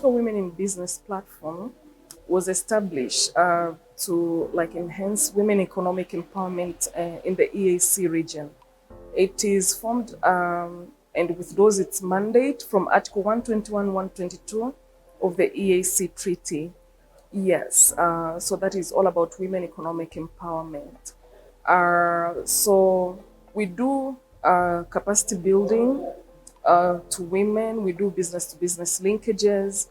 For Women in Business platform was established to enhance women economic empowerment in the EAC region. It is formed and withdraws its mandate from Article 121, 122 of the EAC Treaty. Yes, so that is all about women economic empowerment. So we do capacity building to women. We do business to business linkages.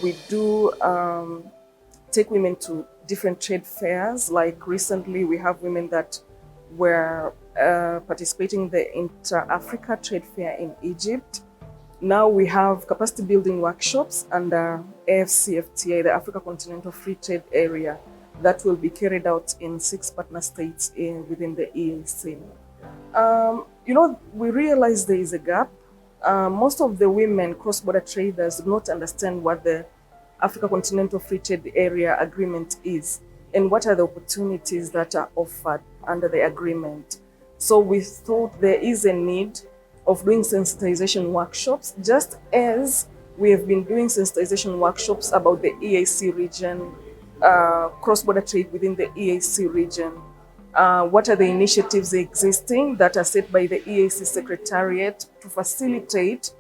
We do take women to different trade fairs. Like recently, we have women that were participating in the Inter-Africa Trade Fair in Egypt. Now we have capacity building workshops under AFCFTA, the Africa Continental Free Trade Area, that will be carried out in 6 partner states within the EAC. We realize there is a gap. Most of the women cross-border traders do not understand what the Africa Continental Free Trade Area Agreement is and what are the opportunities that are offered under the agreement. So we thought there is a need of doing sensitization workshops, just as we have been doing sensitization workshops about the EAC region, cross-border trade within the EAC region. What are the initiatives existing that are set by the EAC Secretariat to facilitate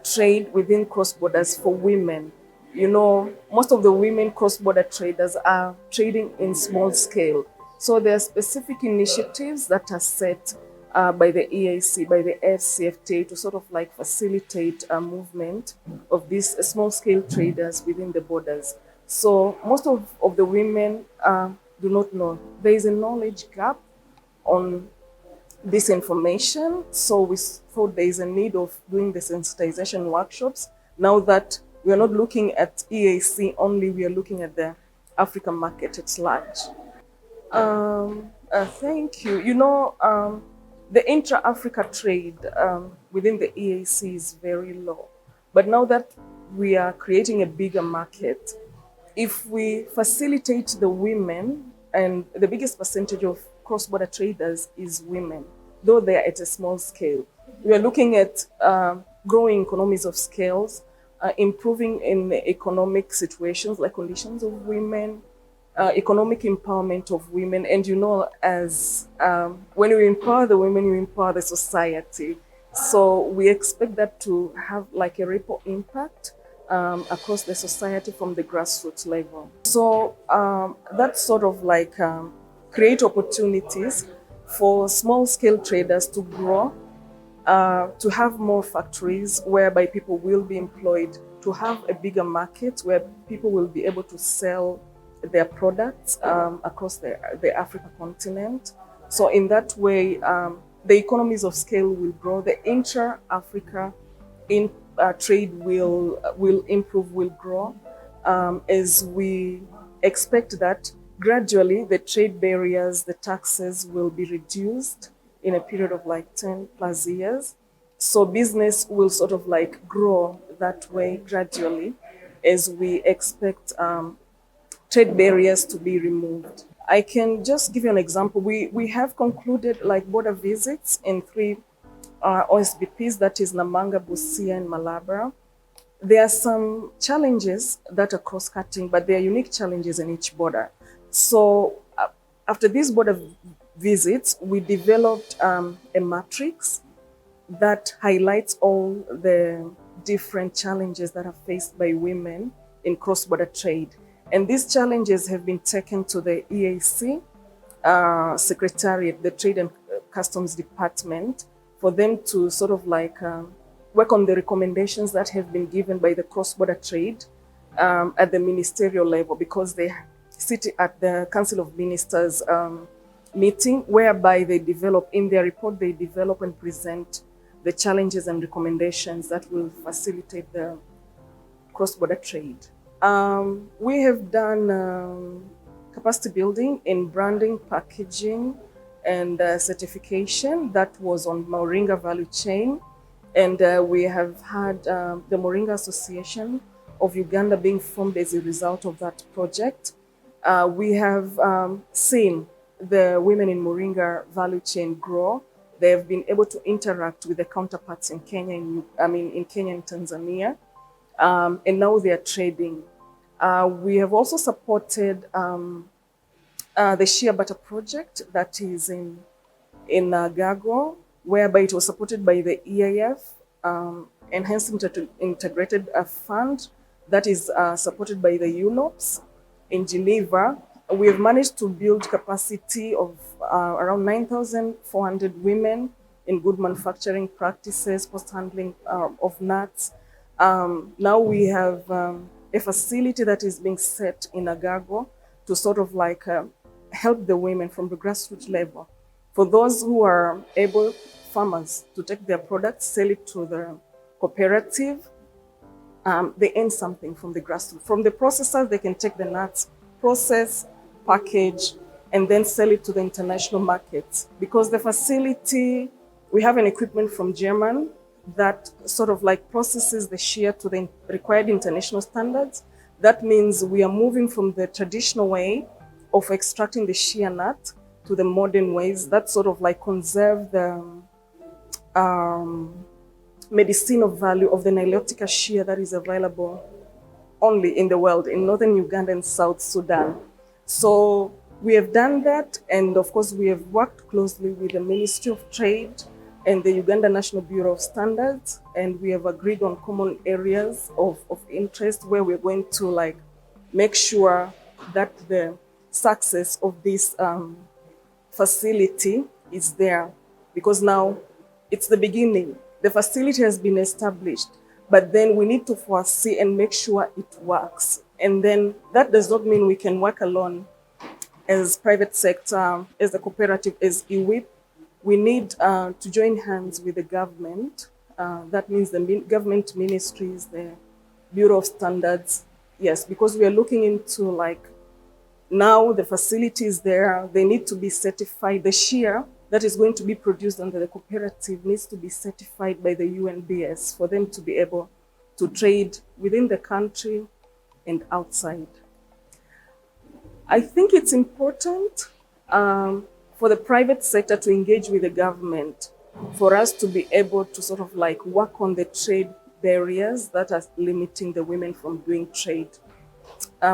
trade within cross-borders for women? You know, most of the women cross-border traders are trading in small scale. So there are specific initiatives that are set by the EAC, by the FCFTA to sort of like facilitate a movement of these small scale traders within the borders. So most of the women do not know. There is a knowledge gap on this information. So we thought there is a need of doing the sensitization workshops. Now that we are not looking at EAC only, we are looking at the African market at large. Thank you. The intra-Africa trade within the EAC is very low. But now that we are creating a bigger market, if we facilitate the women, and the biggest percentage of cross-border traders is women, though they are at a small scale. We are looking at growing economies of scales, improving in economic situations like conditions of women, economic empowerment of women. And as when you empower the women, you empower the society. So we expect that to have like a ripple impact across the society from the grassroots level. So that's sort of like create opportunities for small scale traders to grow, to have more factories whereby people will be employed, to have a bigger market where people will be able to sell their products across the African continent. So in that way, the economies of scale will grow, the intra-Africa trade will improve, will grow, as we expect that gradually the trade barriers, the taxes will be reduced in a period of like 10 plus years. So business will sort of like grow that way gradually as we expect trade barriers to be removed. I can just give you an example. We have concluded like border visits in 3 OSBPs, that is Namanga, Busia, and Malabra. There are some challenges that are cross-cutting, but there are unique challenges in each border. So after these border visits, we developed a matrix that highlights all the different challenges that are faced by women in cross-border trade. And these challenges have been taken to the EAC Secretariat, the Trade and Customs Department, for them to sort of like work on the recommendations that have been given by the cross-border trade at the ministerial level, because they sit at the Council of Ministers meeting, whereby they develop, in their report, they develop and present the challenges and recommendations that will facilitate the cross-border trade. We have done capacity building in branding, packaging, and certification. That was on Moringa value chain. And we have had the Moringa Association of Uganda being formed as a result of that project. We have seen the women in Moringa value chain grow. They have been able to interact with their counterparts in Kenya, in Kenya and Tanzania. and now they are trading. We have also supported the Shea Butter project that is in Gago, whereby it was supported by the EIF, Enhanced Integrated Fund, that is supported by the UNOPS in Geneva. We have managed to build capacity of around 9,400 women in good manufacturing practices, post-handling of nuts. Now we have a facility that is being set in Agago to sort of like help the women from the grassroots level. For those who are able, farmers, to take their products, sell it to the cooperative, they earn something from the grassroots. From the processors, they can take the nuts, process, package, and then sell it to the international markets. Because the facility, we have an equipment from Germany that sort of like processes the shea to the required international standards. That means we are moving from the traditional way of extracting the shea nut to the modern ways that sort of like conserve the medicinal value of the Nilotica shea that is available only in the world, in northern Uganda and South Sudan. So we have done that, and of course we have worked closely with the Ministry of Trade and the Uganda National Bureau of Standards, and we have agreed on common areas of interest where we're going to like make sure that the success of this facility is there, because now it's the beginning. The facility has been established, but then we need to foresee and make sure it works. And then that does not mean we can work alone as private sector, as a cooperative, as IWIP. We need to join hands with the government. That means the government ministries, the Bureau of Standards. Yes, because we are looking into like, now the facilities there, they need to be certified. The shea that is going to be produced under the cooperative needs to be certified by the UNBS for them to be able to trade within the country and outside. I think it's important for the private sector to engage with the government, for us to be able to sort of like work on the trade barriers that are limiting the women from doing trade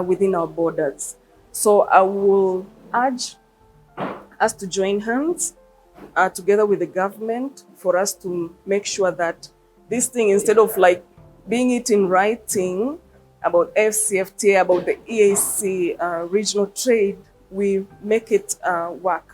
within our borders. So I will urge us to join hands together with the government for us to make sure that this thing, instead of like being it in writing about FCFTA, about the EAC regional trade, we make it work.